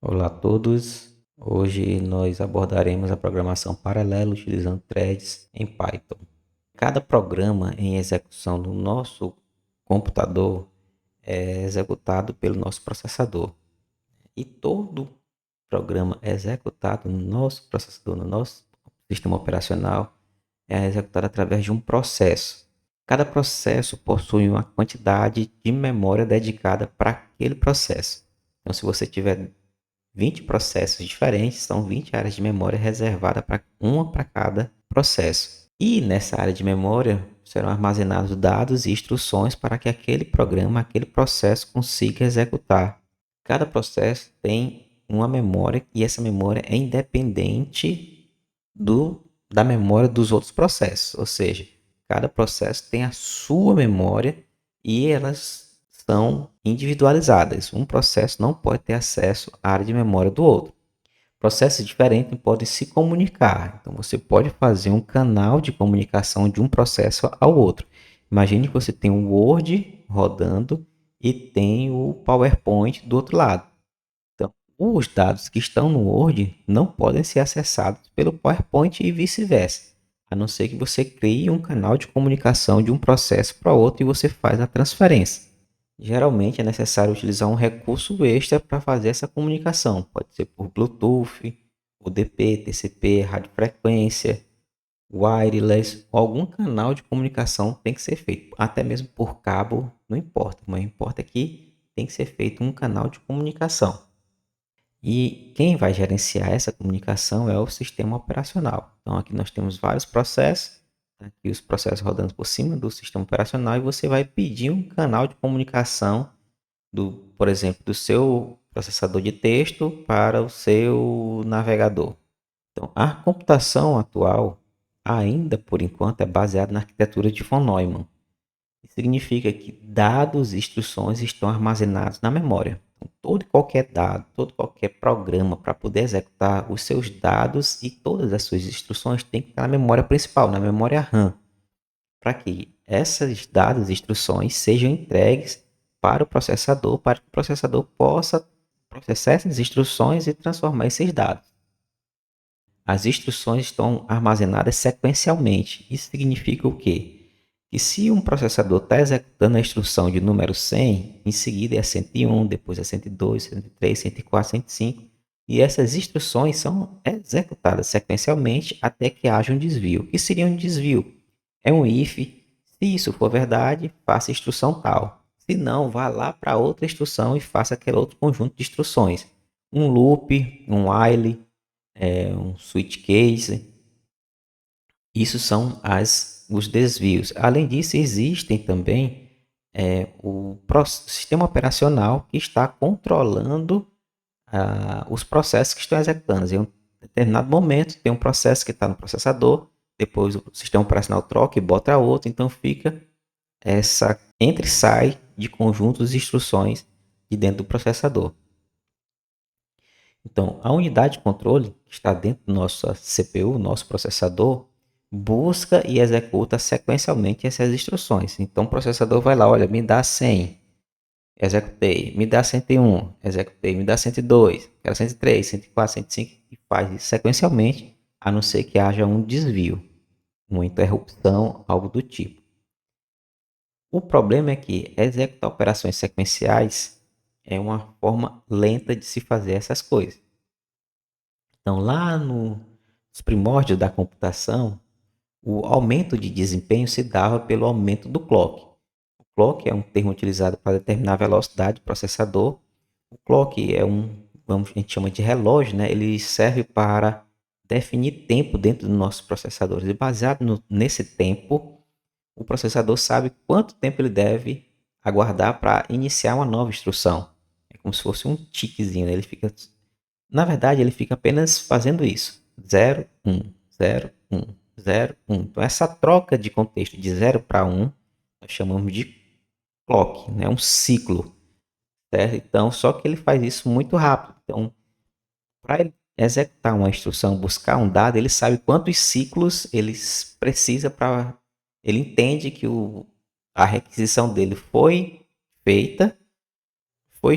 Olá a todos. Hoje nós abordaremos a programação paralela utilizando threads em Python. Cada programa em execução no nosso computador é executado pelo nosso processador. E todo programa executado no nosso processador, no nosso sistema operacional, é executado através de um processo. Cada processo possui uma quantidade de memória dedicada para aquele processo. Então, se você tiver 20 processos diferentes, são 20 áreas de memória reservadas para uma para cada processo. E nessa área de memória serão armazenados dados e instruções para que aquele programa, aquele processo consiga executar. Cada processo tem uma memória e essa memória é independente da memória dos outros processos, ou seja, cada processo tem a sua memória e elas são individualizadas. Um processo não pode ter acesso à área de memória do outro. Processos diferentes podem se comunicar. Então, você pode fazer um canal de comunicação de um processo ao outro. Imagine que você tem o Word rodando e tem o PowerPoint do outro lado. Então, os dados que estão no Word não podem ser acessados pelo PowerPoint e vice-versa, a não ser que você crie um canal de comunicação de um processo para outro e você faz a transferência. Geralmente é necessário utilizar um recurso extra para fazer essa comunicação. Pode ser por Bluetooth, UDP, TCP, radiofrequência, wireless, ou algum canal de comunicação tem que ser feito. Até mesmo por cabo, não importa. Mas importa é que tem que ser feito um canal de comunicação. E quem vai gerenciar essa comunicação é o sistema operacional. Então aqui nós temos vários processos, aqui os processos rodando por cima do sistema operacional e você vai pedir um canal de comunicação por exemplo, do seu processador de texto para o seu navegador. Então, a computação atual, ainda por enquanto, é baseada na arquitetura de von Neumann. Isso significa que dados e instruções estão armazenados na memória. Então, todo e qualquer dado, todo e qualquer programa para poder executar os seus dados e todas as suas instruções tem que estar na memória principal, na memória RAM, para que esses dados e instruções sejam entregues para que o processador possa processar essas instruções e transformar esses dados. As instruções estão armazenadas sequencialmente. Isso significa o quê? Que se um processador está executando a instrução de número 100, em seguida é 101, depois é 102, 103, 104, 105, e essas instruções são executadas sequencialmente até que haja um desvio. O que seria um desvio? É um if, se isso for verdade, faça a instrução tal. Se não, vá lá para outra instrução e faça aquele outro conjunto de instruções. Um loop, um while, um switch case. Isso são os desvios. Além disso, existem também o sistema operacional que está controlando os processos que estão executando. Em um determinado momento, tem um processo que está no processador, depois o sistema operacional troca e bota outro, então fica essa entra e sai de conjuntos de instruções de dentro do processador. Então, a unidade de controle que está dentro do nosso CPU, nosso processador, busca e executa sequencialmente essas instruções. Então, o processador vai lá, olha, me dá 100, executei, me dá 101, executei, me dá 102, quero 103, 104, 105 e faz isso sequencialmente, a não ser que haja um desvio, uma interrupção, algo do tipo. O problema é que executar operações sequenciais é uma forma lenta de se fazer essas coisas. Então, lá nos primórdios da computação, o aumento de desempenho se dava pelo aumento do clock. O clock é um termo utilizado para determinar a velocidade do processador. O clock é a gente chama de relógio, né? Ele serve para definir tempo dentro dos nossos processadores. E baseado nesse tempo, o processador sabe quanto tempo ele deve aguardar para iniciar uma nova instrução. É como se fosse um tiquezinho, né? Na verdade, ele fica apenas fazendo isso. 0, 1, 0, 1, 0, 1. Então, essa troca de contexto de 0 para 1, nós chamamos de clock, né? Um ciclo. Certo? Então, só que ele faz isso muito rápido. Então, para ele executar uma instrução, buscar um dado, ele sabe quantos ciclos ele precisa para... Ele entende que a requisição dele foi feita,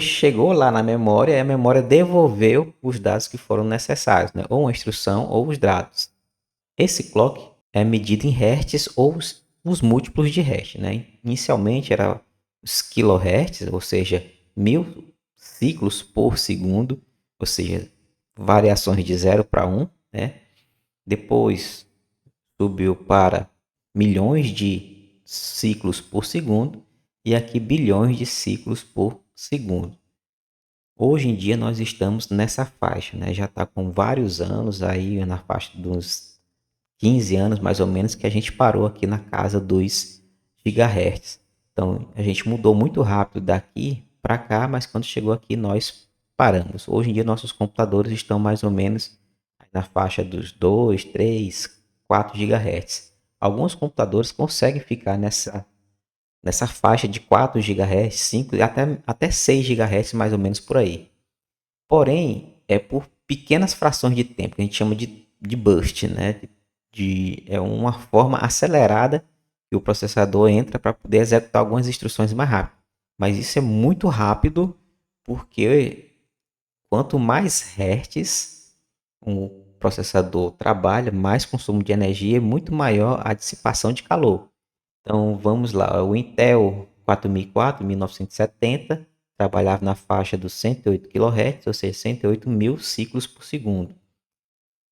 chegou lá na memória e a memória devolveu os dados que foram necessários, né? Ou uma instrução ou os dados. Esse clock é medido em hertz ou os múltiplos de hertz, né? Inicialmente era os kilohertz, ou seja, 1000 ciclos por segundo, ou seja, variações de 0 para 1, né? Depois subiu para milhões de ciclos por segundo e aqui bilhões de ciclos por segundo. Hoje em dia nós estamos nessa faixa, né? Já está com vários anos aí na faixa dos 15 anos mais ou menos que a gente parou aqui na casa dos gigahertz. Então a gente mudou muito rápido daqui para cá, mas quando chegou aqui nós paramos. Hoje em dia nossos computadores estão mais ou menos na faixa dos 2, 3, 4 gigahertz. Alguns computadores conseguem ficar nessa faixa de 4 gigahertz, 5 até 6 gigahertz mais ou menos por aí. Porém, é por pequenas frações de tempo, que a gente chama de burst, né? É uma forma acelerada que o processador entra para poder executar algumas instruções mais rápido. Mas isso é muito rápido porque quanto mais hertz o processador trabalha, mais consumo de energia e muito maior a dissipação de calor. Então vamos lá, o Intel 4004, 1970, trabalhava na faixa dos 108 kHz, ou seja, 108 mil ciclos por segundo.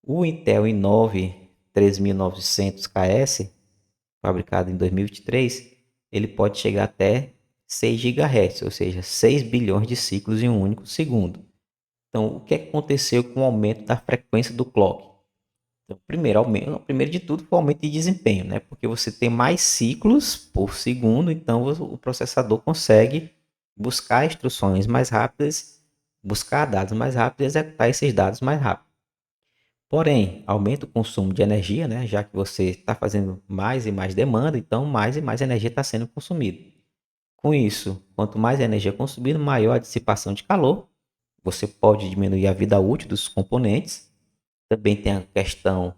O Intel i9 3900KS, fabricado em 2023, ele pode chegar até 6 GHz, ou seja, 6 bilhões de ciclos em um único segundo. Então, o que aconteceu com o aumento da frequência do clock? Então, primeiro de tudo foi o aumento de desempenho, né? Porque você tem mais ciclos por segundo, então o processador consegue buscar instruções mais rápidas, buscar dados mais rápidos e executar esses dados mais rápido. Porém, aumenta o consumo de energia, né? Já que você está fazendo mais e mais demanda, então mais e mais energia está sendo consumida. Com isso, quanto mais energia consumida, maior a dissipação de calor. Você pode diminuir a vida útil dos componentes. Também tem a questão,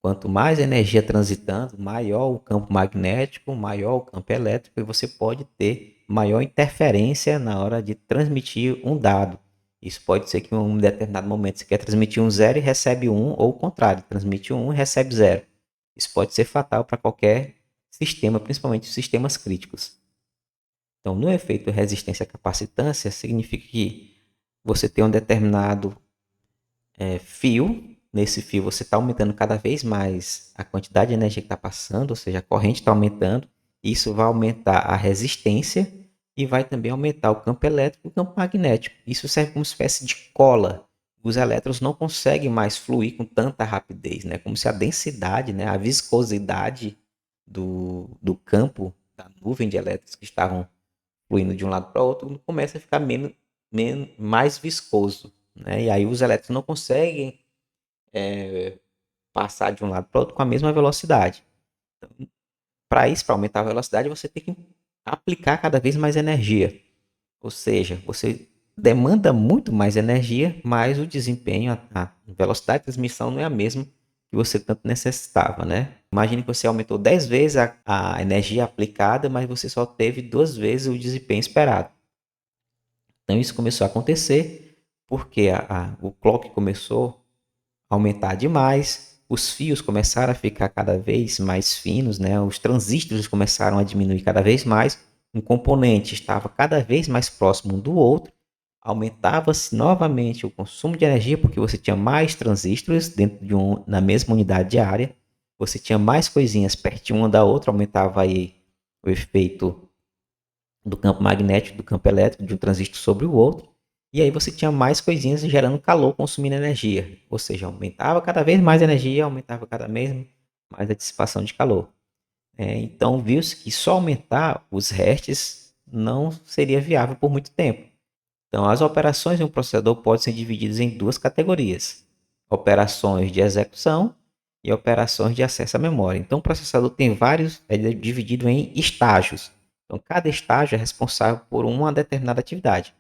quanto mais energia transitando, maior o campo magnético, maior o campo elétrico, e você pode ter maior interferência na hora de transmitir um dado. Isso pode ser que em um determinado momento você quer transmitir um zero e recebe um, ou o contrário, transmite um e recebe zero. Isso pode ser fatal para qualquer sistema, principalmente sistemas críticos. Então, no efeito resistência-capacitância, significa que você tem um determinado fio. Nesse fio você está aumentando cada vez mais a quantidade de energia que está passando, ou seja, a corrente está aumentando. Isso vai aumentar a resistência e vai também aumentar o campo elétrico e o campo magnético. Isso serve como uma espécie de cola. Os elétrons não conseguem mais fluir com tanta rapidez, né? Como se a densidade, né, a viscosidade do campo, da nuvem de elétrons que estavam fluindo de um lado para o outro, começa a ficar mais viscoso, né? E aí os elétrons não conseguem passar de um lado para o outro com a mesma velocidade. Para isso, para aumentar a velocidade, você tem que aplicar cada vez mais energia. Ou seja, você demanda muito mais energia, mas o desempenho, a velocidade de transmissão não é a mesma que você tanto necessitava, né? Imagine que você aumentou 10 vezes a energia aplicada, mas você só teve 2 vezes o desempenho esperado. Então isso começou a acontecer porque o clock começou a aumentar demais, os fios começaram a ficar cada vez mais finos, né? Os transistores começaram a diminuir cada vez mais, um componente estava cada vez mais próximo um do outro, aumentava-se novamente o consumo de energia porque você tinha mais transistores dentro na mesma unidade de área, você tinha mais coisinhas pertinho uma da outra, aumentava aí o efeito do campo magnético, do campo elétrico, de um transistor sobre o outro. E aí você tinha mais coisinhas gerando calor, consumindo energia. Ou seja, aumentava cada vez mais a energia, aumentava cada vez mais a dissipação de calor. Então viu-se que só aumentar os hertz não seria viável por muito tempo. Então as operações de um processador podem ser divididas em duas categorias. Operações de execução e operações de acesso à memória. Então o processador tem vários, é dividido em estágios. Então cada estágio é responsável por uma determinada atividade.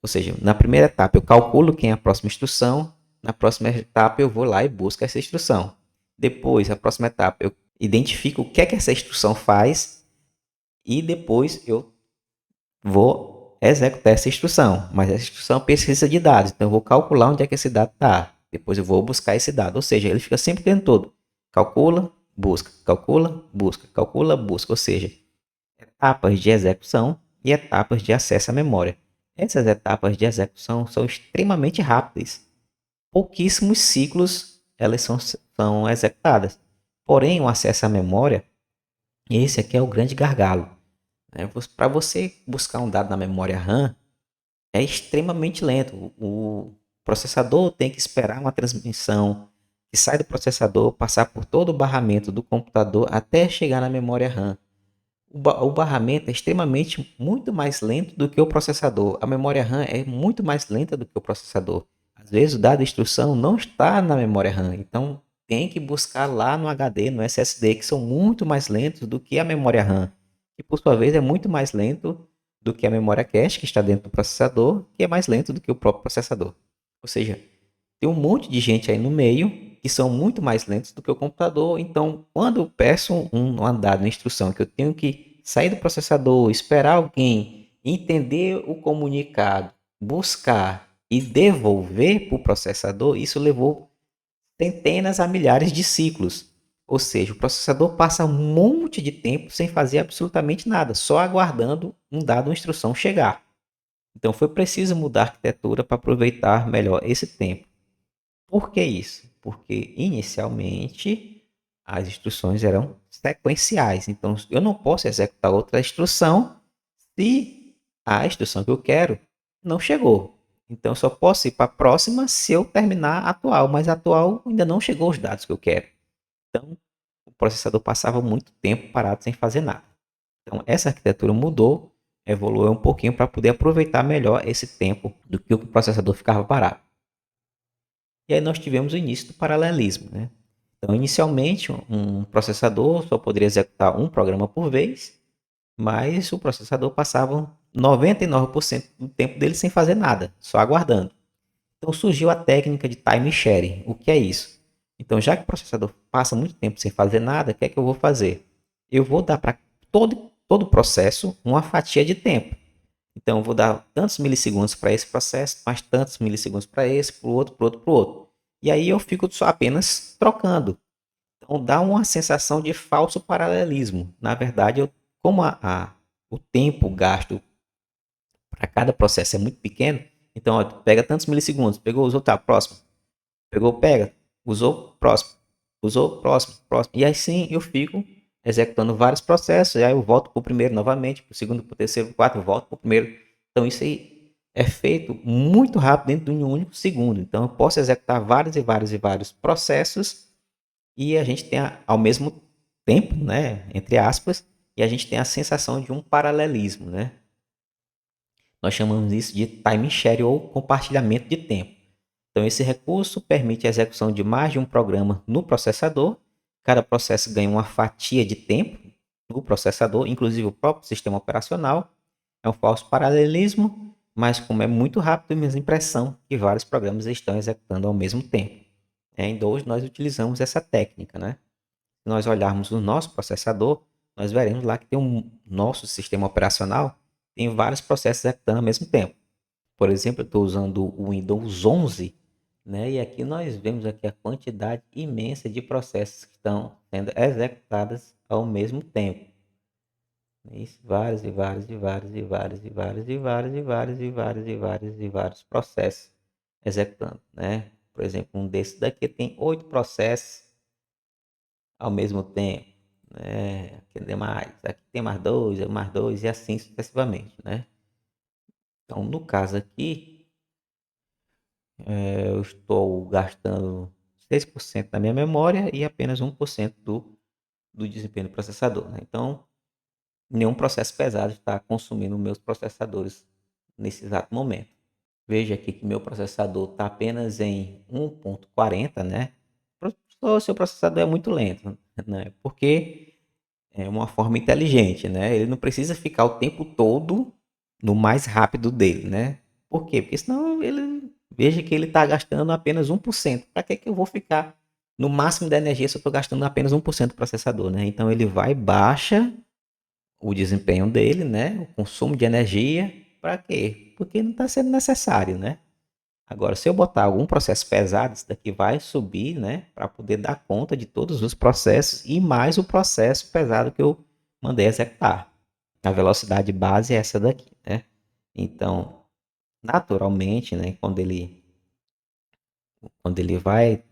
Ou seja, na primeira etapa eu calculo quem é a próxima instrução, na próxima etapa eu vou lá e busco essa instrução. Depois, a próxima etapa, eu identifico o que é que essa instrução faz e depois eu vou executar essa instrução, mas essa instrução precisa de dados, então eu vou calcular onde é que esse dado está, depois eu vou buscar esse dado, ou seja, ele fica sempre o tempo todo, calcula, busca, calcula, busca, calcula, busca, ou seja, etapas de execução e etapas de acesso à memória. Essas etapas de execução são extremamente rápidas, pouquíssimos ciclos elas são executadas, porém o acesso à memória, esse aqui é o grande gargalo. Para você buscar um dado na memória RAM, é extremamente lento. O processador tem que esperar uma transmissão que sai do processador, passar por todo o barramento do computador até chegar na memória RAM. O barramento é extremamente muito mais lento do que o processador. A memória RAM é muito mais lenta do que o processador. Às vezes o dado de instrução não está na memória RAM, então tem que buscar lá no HD, no SSD, que são muito mais lentos do que a memória RAM, que por sua vez é muito mais lento do que a memória cache, que está dentro do processador, que é mais lento do que o próprio processador. Ou seja, tem um monte de gente aí no meio que são muito mais lentos do que o computador. Então, quando eu peço um dado, uma instrução que eu tenho que sair do processador, esperar alguém entender o comunicado, buscar e devolver para o processador, isso levou centenas a milhares de ciclos. Ou seja, o processador passa um monte de tempo sem fazer absolutamente nada, só aguardando um dado, uma instrução chegar. Então foi preciso mudar a arquitetura para aproveitar melhor esse tempo. Por que isso? Porque inicialmente as instruções eram sequenciais. Então eu não posso executar outra instrução se a instrução que eu quero não chegou. Então eu só posso ir para a próxima se eu terminar a atual, mas a atual ainda não chegou os dados que eu quero. Então o processador passava muito tempo parado sem fazer nada. Então essa arquitetura mudou, evoluiu um pouquinho para poder aproveitar melhor esse tempo do que o processador ficava parado. E aí nós tivemos o início do paralelismo, né? Então, inicialmente, um processador só poderia executar um programa por vez, mas o processador passava 99% do tempo dele sem fazer nada, só aguardando. Então surgiu a técnica de time sharing. O que é isso? Então, já que o processador passa muito tempo sem fazer nada, o que é que eu vou fazer? Eu vou dar para todo o processo uma fatia de tempo. Então, eu vou dar tantos milissegundos para esse processo, mais tantos milissegundos para esse, para o outro, para o outro, para o outro. E aí eu fico só apenas trocando. Então, dá uma sensação de falso paralelismo. Na verdade, como o tempo gasto para cada processo é muito pequeno, então ó, pega tantos milissegundos, pegou, usou, tá, próximo. Pegou, pega, usou, próximo. Usou, próximo, próximo. E assim eu fico executando vários processos, e aí eu volto para o primeiro novamente, para o segundo, para o terceiro, para o quarto, eu volto para o primeiro. Então isso aí é feito muito rápido dentro de um único segundo. Então eu posso executar vários e vários e vários processos e a gente tem ao mesmo tempo, né, entre aspas, e a gente tem a sensação de um paralelismo, né? Nós chamamos isso de time share ou compartilhamento de tempo. Então, esse recurso permite a execução de mais de um programa no processador. Cada processo ganha uma fatia de tempo no processador, inclusive o próprio sistema operacional. É um falso paralelismo, mas como é muito rápido, temos a impressão que vários programas estão executando ao mesmo tempo. Então, hoje nós utilizamos essa técnica, né? Se nós olharmos o nosso processador, nós veremos lá que tem nosso sistema operacional tem vários processos executando ao mesmo tempo. Por exemplo, eu estou usando o Windows 11, né? E aqui nós vemos aqui a quantidade imensa de processos que estão sendo executados ao mesmo tempo. Isso, vários e vários e vários e vários e vários e vários e vários e vários e vários e vários processos executando, né? Por exemplo, um desses daqui tem 8 processos ao mesmo tempo, né? Aqui tem mais dois e assim sucessivamente, né? Então, no caso aqui, eu estou gastando 6% da minha memória e apenas 1% do desempenho do processador, né? Então, nenhum processo pesado está consumindo meus processadores nesse exato momento. Veja aqui que meu processador está apenas em 1.40, né? O seu processador é muito lento, né? Porque é uma forma inteligente, né? Ele não precisa ficar o tempo todo no mais rápido dele, né? Por quê? Porque senão ele veja que ele está gastando apenas 1%. Para que eu vou ficar no máximo da energia se eu estou gastando apenas 1% do processador, né? Então ele vai baixa o desempenho dele, né? O consumo de energia para quê? Porque não está sendo necessário, né? Agora, se eu botar algum processo pesado, isso daqui vai subir, né? Para poder dar conta de todos os processos e mais o processo pesado que eu mandei executar. A velocidade base é essa daqui, né? Então, naturalmente, né? Quando ele vai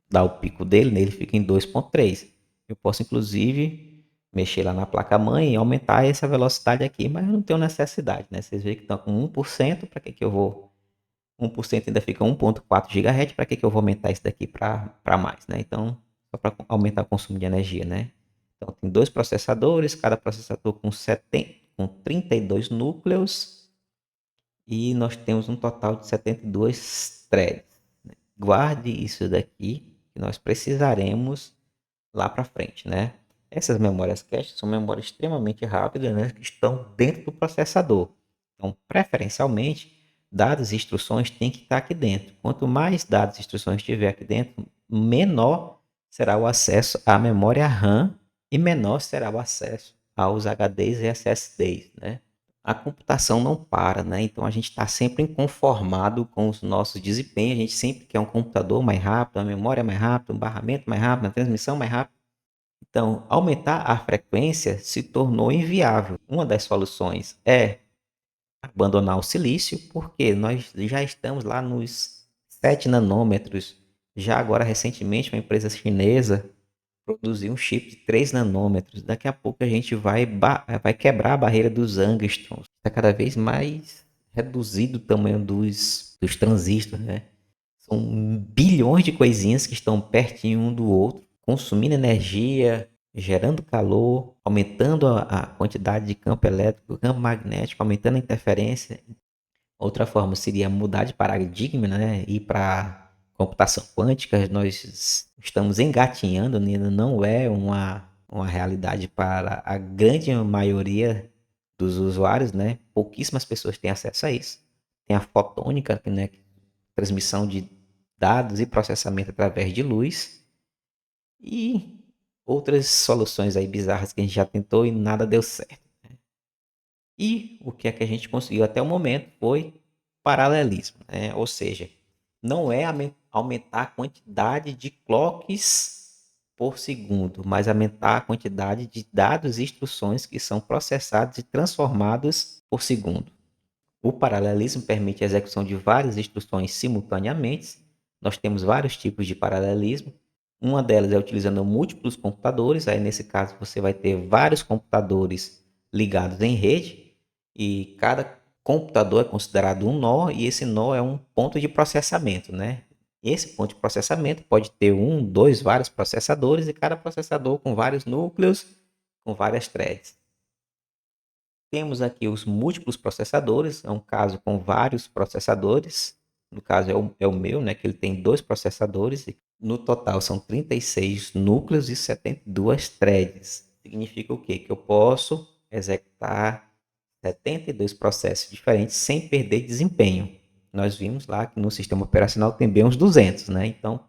dar o pico dele, né, ele fica em 2.3. Eu posso, inclusive, mexer lá na placa-mãe e aumentar essa velocidade aqui, mas eu não tenho necessidade, né? Vocês veem que estão com 1%, para que eu vou 1% ainda fica 1.4 GHz, para que eu vou aumentar isso daqui para mais, né? Então, só para aumentar o consumo de energia, né? Então, tem dois processadores, cada processador com 32 núcleos, e nós temos um total de 72 threads. Guarde isso daqui, que nós precisaremos lá para frente, né? Essas memórias cache são memórias extremamente rápidas, né, que estão dentro do processador. Então, preferencialmente, dados e instruções têm que estar aqui dentro. Quanto mais dados e instruções tiver aqui dentro, menor será o acesso à memória RAM e menor será o acesso aos HDs e SSDs, né? A computação não para, né? Então a gente está sempre inconformado com os nossos desempenhos. A gente sempre quer um computador mais rápido, uma memória mais rápida, um barramento mais rápido, uma transmissão mais rápida. Então, aumentar a frequência se tornou inviável. Uma das soluções é abandonar o silício, porque nós já estamos lá nos 7 nanômetros. Já agora, recentemente, uma empresa chinesa produziu um chip de 3 nanômetros. Daqui a pouco a gente vai quebrar a barreira dos angstroms. Está cada vez mais reduzido o tamanho dos transistores, né? São bilhões de coisinhas que estão pertinho um do outro, consumindo energia, gerando calor, aumentando a quantidade de campo elétrico, campo magnético, aumentando a interferência. Outra forma seria mudar de paradigma, né? Ir para computação quântica. Nós estamos engatinhando, né? Ainda não é uma realidade para a grande maioria dos usuários, né? Pouquíssimas pessoas têm acesso a isso. Tem a fotônica, né? Transmissão de dados e processamento através de luz. E outras soluções aí bizarras que a gente já tentou e nada deu certo. E o que é que a gente conseguiu até o momento foi paralelismo, né? Ou seja, não é aumentar a quantidade de clocks por segundo, mas aumentar a quantidade de dados e instruções que são processados e transformados por segundo. O paralelismo permite a execução de várias instruções simultaneamente. Nós temos vários tipos de paralelismo. Uma delas é utilizando múltiplos computadores. Aí, nesse caso, você vai ter vários computadores ligados em rede e cada computador é considerado um nó e esse nó é um ponto de processamento, né? Esse ponto de processamento pode ter um, dois, vários processadores e cada processador com vários núcleos, com várias threads. Temos aqui os múltiplos processadores, é um caso com vários processadores. No caso é o meu, né, que ele tem dois processadores. No total são 36 núcleos e 72 threads. Significa o quê? Que eu posso executar 72 processos diferentes sem perder desempenho. Nós vimos lá que no sistema operacional tem bem uns 200, né? Então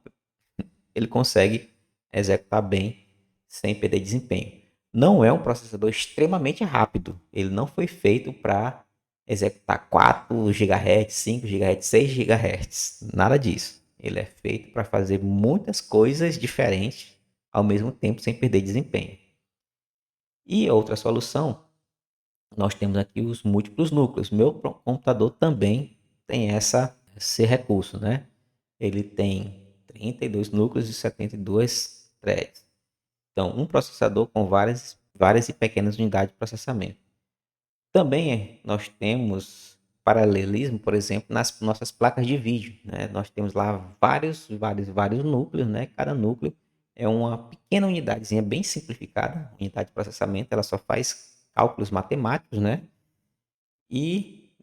ele consegue executar bem sem perder desempenho. Não é um processador extremamente rápido. Ele não foi feito para executar 4 GHz, 5 GHz, 6 GHz. Nada disso. Ele é feito para fazer muitas coisas diferentes ao mesmo tempo sem perder desempenho. E outra solução, nós temos aqui os múltiplos núcleos. Meu computador também tem esse recurso, né? Ele tem 32 núcleos e 72 threads. Então, um processador com várias e pequenas unidades de processamento. Também nós temos paralelismo, por exemplo, nas nossas placas de vídeo, né? Nós temos lá vários núcleos, né? Cada núcleo é uma pequena unidadezinha bem simplificada, unidade de processamento, ela só faz cálculos matemáticos, né? E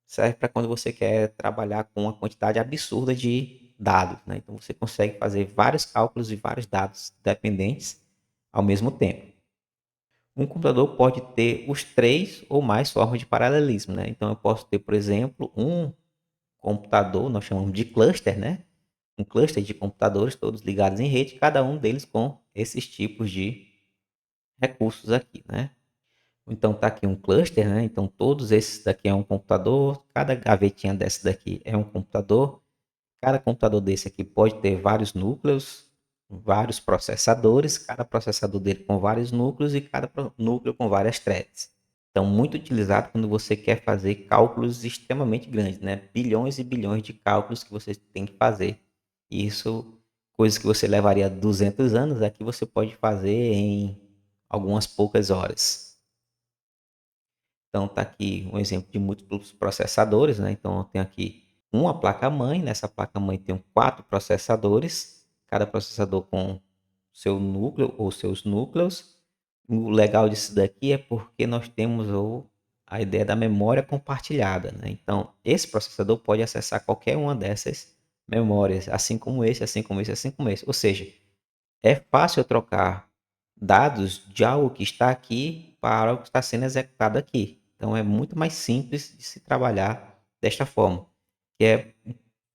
serve para quando você quer trabalhar com uma quantidade absurda de dados, né? Então você consegue fazer vários cálculos e vários dados dependentes ao mesmo tempo. Um computador pode ter os três ou mais formas de paralelismo, né? Então eu posso ter, por exemplo, um computador, nós chamamos de cluster, né? Um cluster de computadores todos ligados em rede, cada um deles com esses tipos de recursos aqui, né? Então tá aqui um cluster, né? Então todos esses daqui é um computador, cada gavetinha dessa daqui é um computador. Cada computador desse aqui pode ter vários núcleos, vários processadores, cada processador dele com vários núcleos e cada núcleo com várias threads. Então, muito utilizado quando você quer fazer cálculos extremamente grandes, né? Bilhões e bilhões de cálculos que você tem que fazer. Isso, coisas que você levaria 200 anos, aqui você pode fazer em algumas poucas horas. Então, tá aqui um exemplo de múltiplos processadores, né? Então, eu tenho aqui uma placa-mãe. Nessa placa-mãe tem 4 processadores, cada processador com seu núcleo ou seus núcleos. O legal disso daqui é porque nós temos a ideia da memória compartilhada, né? Então, esse processador pode acessar qualquer uma dessas memórias, assim como esse, assim como esse, assim como esse. Ou seja, é fácil eu trocar dados de algo que está aqui para algo que está sendo executado aqui. Então é muito mais simples de se trabalhar desta forma, que é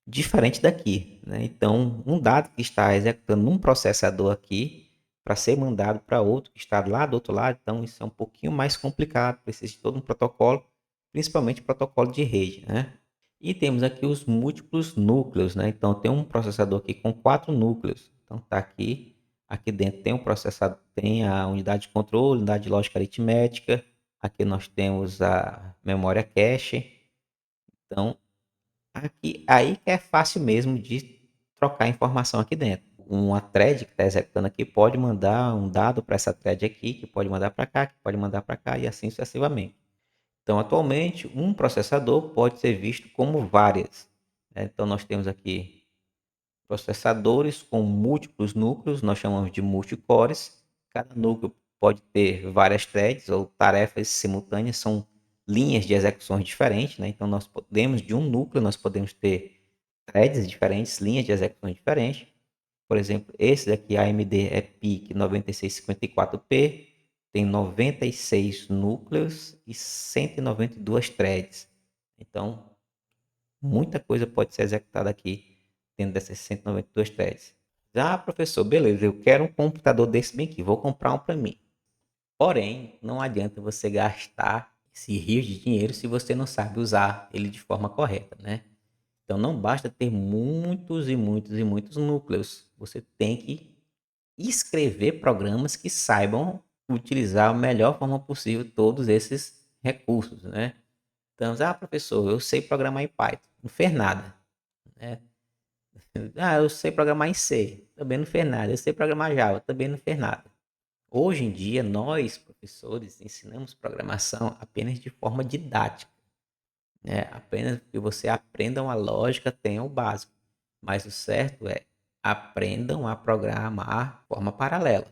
diferente daqui, né? Então, um dado que está executando num processador aqui para ser mandado para outro que está lá do outro lado, então isso é um pouquinho mais complicado, precisa de todo um protocolo, principalmente protocolo de rede, né? E temos aqui os múltiplos núcleos, né? Então tem um processador aqui com 4 núcleos. Então tá aqui, aqui dentro tem um processador, tem a unidade de controle, unidade de lógica aritmética. Aqui nós temos a memória cache. Então aqui, aí que é fácil mesmo de trocar informação aqui dentro. Uma thread que está executando aqui pode mandar um dado para essa thread aqui, que pode mandar para cá, que pode mandar para cá e assim sucessivamente. Então, atualmente, um processador pode ser visto como várias, né? Então, nós temos aqui processadores com múltiplos núcleos, nós chamamos de multicores. Cada núcleo pode ter várias threads ou tarefas simultâneas, são linhas de execuções diferentes, né? Então, nós podemos, de um núcleo, nós podemos ter threads diferentes, linhas de execuções diferentes. Por exemplo, esse daqui, AMD EPIC 9654P, tem 96 núcleos e 192 threads. Então, muita coisa pode ser executada aqui dentro dessas 192 threads. Ah, professor, beleza, eu quero um computador desse bem aqui, vou comprar um para mim. Porém, não adianta você gastar esse rio de dinheiro se você não sabe usar ele de forma correta, né? Então não basta ter muitos e muitos e muitos núcleos. Você tem que escrever programas que saibam utilizar a melhor forma possível todos esses recursos, né? Então, professor, eu sei programar em Python. Não fez nada, né? Eu sei programar em C. Também não fez nada. Eu sei programar Java. Também não fez nada. Hoje em dia, nós, professores, ensinamos programação apenas de forma didática, né? Apenas que você aprenda uma lógica, tenha o básico. Mas o certo é aprendam a programar de forma paralela.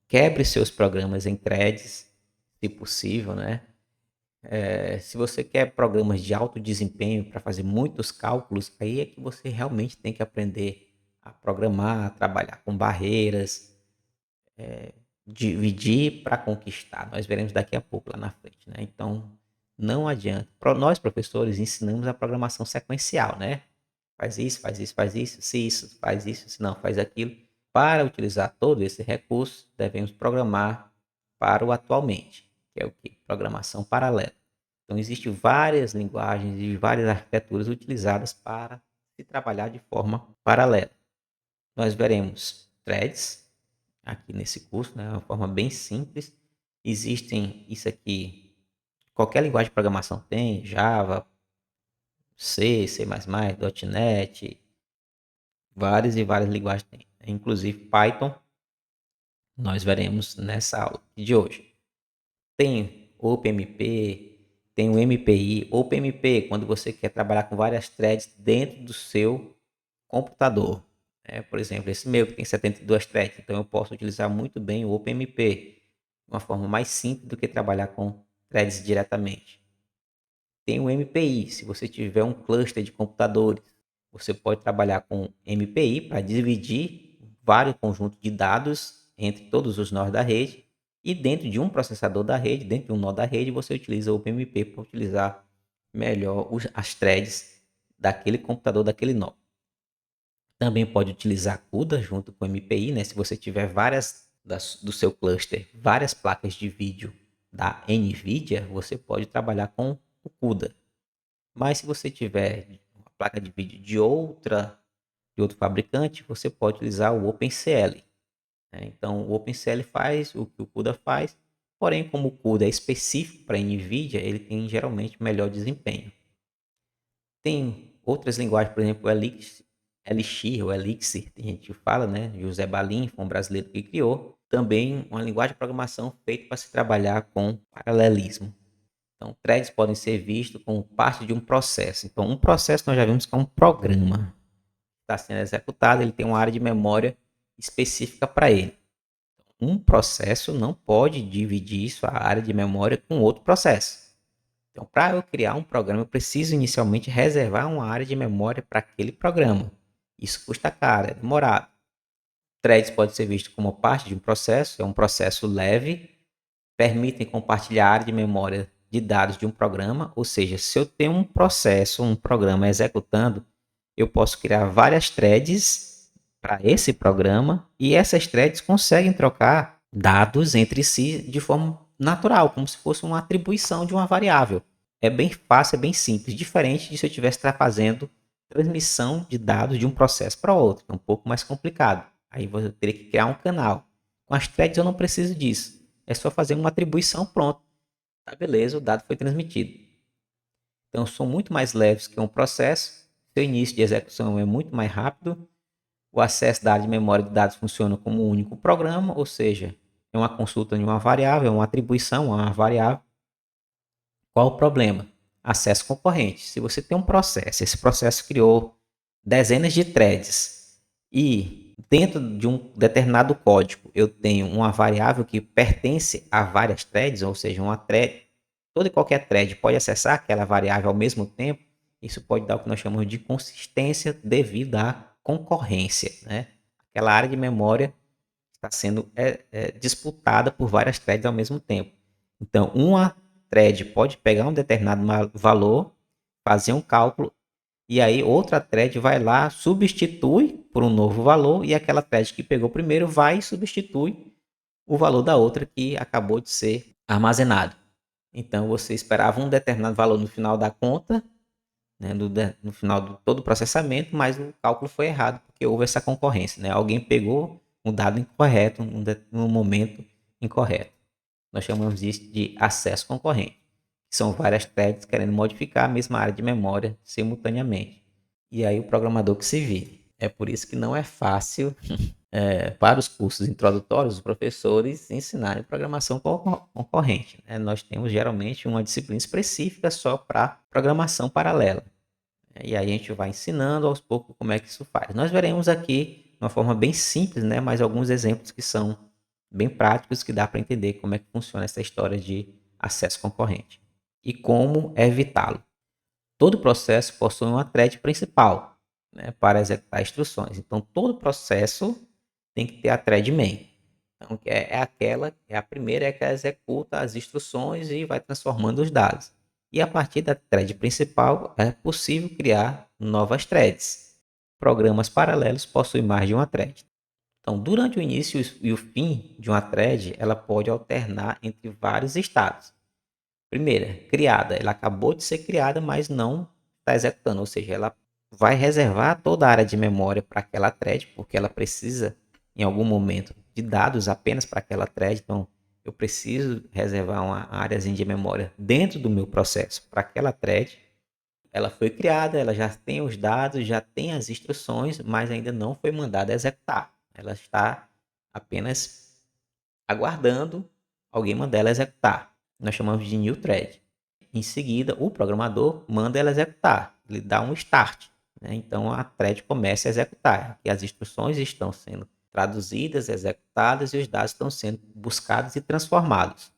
Quebre seus programas em threads, se possível, né? Se você quer programas de alto desempenho para fazer muitos cálculos, aí é que você realmente tem que aprender a programar, a trabalhar com barreiras, dividir para conquistar. Nós veremos daqui a pouco lá na frente, né? Então, não adianta. Nós, professores, ensinamos a programação sequencial, né? Faz isso, faz isso, faz isso, se isso, faz isso, se não, faz aquilo. Para utilizar todo esse recurso, devemos programar para o atualmente, que é o que? Programação paralela. Então, existem várias linguagens e várias arquiteturas utilizadas para se trabalhar de forma paralela. Nós veremos threads aqui nesse curso, né? Uma forma bem simples. Existem isso aqui, qualquer linguagem de programação tem, Java, C, C++, .NET, várias e várias linguagens tem, inclusive Python, nós veremos nessa aula de hoje. Tem OpenMP, tem o MPI. OpenMP, quando você quer trabalhar com várias threads dentro do seu computador. Por exemplo, esse meu que tem 72 threads, então eu posso utilizar muito bem o OpenMP, uma forma mais simples do que trabalhar com threads diretamente. Tem o MPI, se você tiver um cluster de computadores, você pode trabalhar com MPI para dividir vários conjuntos de dados entre todos os nós da rede e dentro de um processador da rede, dentro de um nó da rede, você utiliza o OpenMP para utilizar melhor as threads daquele computador, daquele nó. Também pode utilizar CUDA junto com o MPI, né? Se você tiver várias do seu cluster, várias placas de vídeo da NVIDIA, você pode trabalhar com o CUDA. Mas se você tiver uma placa de vídeo de outro fabricante, você pode utilizar o OpenCL, né? Então, o OpenCL faz o que o CUDA faz, porém, como o CUDA é específico para NVIDIA, ele tem geralmente melhor desempenho. Tem outras linguagens, por exemplo, o Elixir ou Elixir, tem gente que fala, né? José Balim foi um brasileiro que criou. Também uma linguagem de programação feita para se trabalhar com paralelismo. Então, threads podem ser vistos como parte de um processo. Então, um processo nós já vimos que é um programa que está sendo executado, ele tem uma área de memória específica para ele. Um processo não pode dividir sua área de memória com outro processo. Então, para eu criar um programa, eu preciso inicialmente reservar uma área de memória para aquele programa. Isso custa caro, é demorado. Threads pode ser visto como parte de um processo, é um processo leve, permitem compartilhar a área de memória de dados de um programa, ou seja, se eu tenho um processo, um programa executando, eu posso criar várias threads para esse programa e essas threads conseguem trocar dados entre si de forma natural, como se fosse uma atribuição de uma variável. É bem fácil, é bem simples, diferente de se eu estivesse fazendo transmissão de dados de um processo para outro, é um pouco mais complicado. Aí você teria que criar um canal. Com as threads eu não preciso disso. É só fazer uma atribuição, pronto. Tá, beleza, o dado foi transmitido. Então, são muito mais leves que um processo. Seu início de execução é muito mais rápido. O acesso da área de memória de dados funciona como um único programa, ou seja, é uma consulta de uma variável, é uma atribuição a uma variável. Qual o problema? Acesso concorrente. Se você tem um processo, esse processo criou dezenas de threads e dentro de um determinado código eu tenho uma variável que pertence a várias threads, ou seja, uma thread, toda e qualquer thread pode acessar aquela variável ao mesmo tempo, isso pode dar o que nós chamamos de consistência devido à concorrência, né? Aquela área de memória está sendo disputada por várias threads ao mesmo tempo. Então, uma thread pode pegar um determinado valor, fazer um cálculo, e aí outra thread vai lá, substitui por um novo valor, e aquela thread que pegou primeiro vai e substitui o valor da outra que acabou de ser armazenado. Então, você esperava um determinado valor no final da conta, né, no final de todo o processamento, mas o cálculo foi errado, porque houve essa concorrência. Né? Alguém pegou um dado incorreto no momento incorreto. Nós chamamos isso de acesso concorrente. São várias threads querendo modificar a mesma área de memória simultaneamente. E aí o programador que se vire. É por isso que não é fácil para os cursos introdutórios, os professores ensinarem programação concorrente. Né? Nós temos geralmente uma disciplina específica só para programação paralela. E aí a gente vai ensinando aos poucos como é que isso faz. Nós veremos aqui, de uma forma bem simples, né, mas alguns exemplos que são bem práticos, que dá para entender como é que funciona essa história de acesso concorrente e como evitá-lo. Todo processo possui uma thread principal, né, para executar instruções. Então, todo processo tem que ter a thread main. Então, é a primeira é que executa as instruções e vai transformando os dados. E a partir da thread principal é possível criar novas threads. Programas paralelos possuem mais de uma thread. Então, durante o início e o fim de uma thread, ela pode alternar entre vários estados. Primeira, criada. Ela acabou de ser criada, mas não está executando. Ou seja, ela vai reservar toda a área de memória para aquela thread, porque ela precisa, em algum momento, de dados apenas para aquela thread. Então, eu preciso reservar uma áreazinha de memória dentro do meu processo para aquela thread. Ela foi criada, ela já tem os dados, já tem as instruções, mas ainda não foi mandada executar. Ela está apenas aguardando alguém mandar ela executar. Nós chamamos de new thread. Em seguida, o programador manda ela executar, ele dá um start, né? Então a thread começa a executar, e as instruções estão sendo traduzidas, executadas e os dados estão sendo buscados e transformados.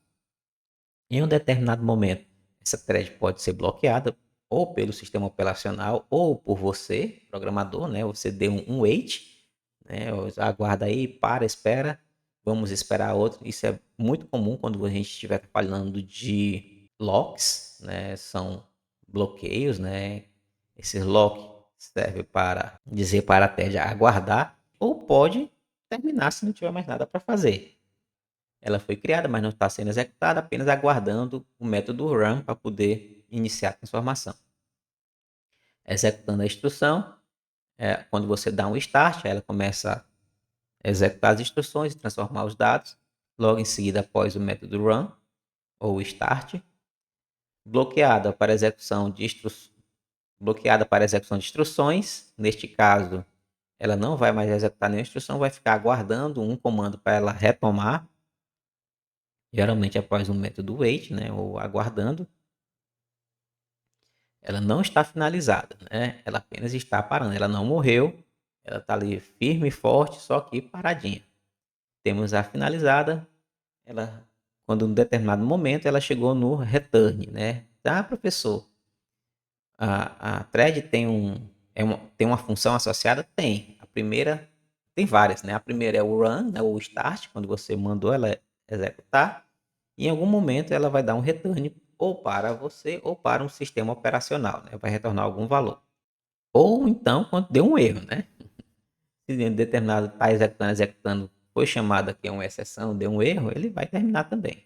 Em um determinado momento, essa thread pode ser bloqueada ou pelo sistema operacional ou por você, programador, né? Você deu um wait, né? Aguarda aí, espera, vamos esperar outro. Isso é muito comum quando a gente estiver falando de locks, né? São bloqueios, né? Esse lock serve para dizer para a thread aguardar ou pode terminar se não tiver mais nada para fazer. ela foi criada, mas não está sendo executada, apenas aguardando o método run para poder iniciar a transformação. Executando a instrução, quando você dá um start, ela começa a executar as instruções e transformar os dados. Logo em seguida, após o método run ou start, bloqueada para execução de instruções. Neste caso, ela não vai mais executar nenhuma instrução, vai ficar aguardando um comando para ela retomar, geralmente após o método wait, né, ou aguardando. Ela não está finalizada, né? Ela apenas está parando, ela não morreu, ela está ali firme e forte, só que paradinha. Temos a finalizada, ela, quando em um determinado momento ela chegou no return, né? Tá, professor? A thread tem uma função associada? Tem. A primeira, tem várias, né? A primeira é o run, né? O start, quando você mandou ela executar. E em algum momento ela vai dar um return ou para você ou para um sistema operacional, né? Vai retornar algum valor. Ou então quando deu um erro, né? Se determinado está executando, foi chamado aqui uma exceção, deu um erro, ele vai terminar também.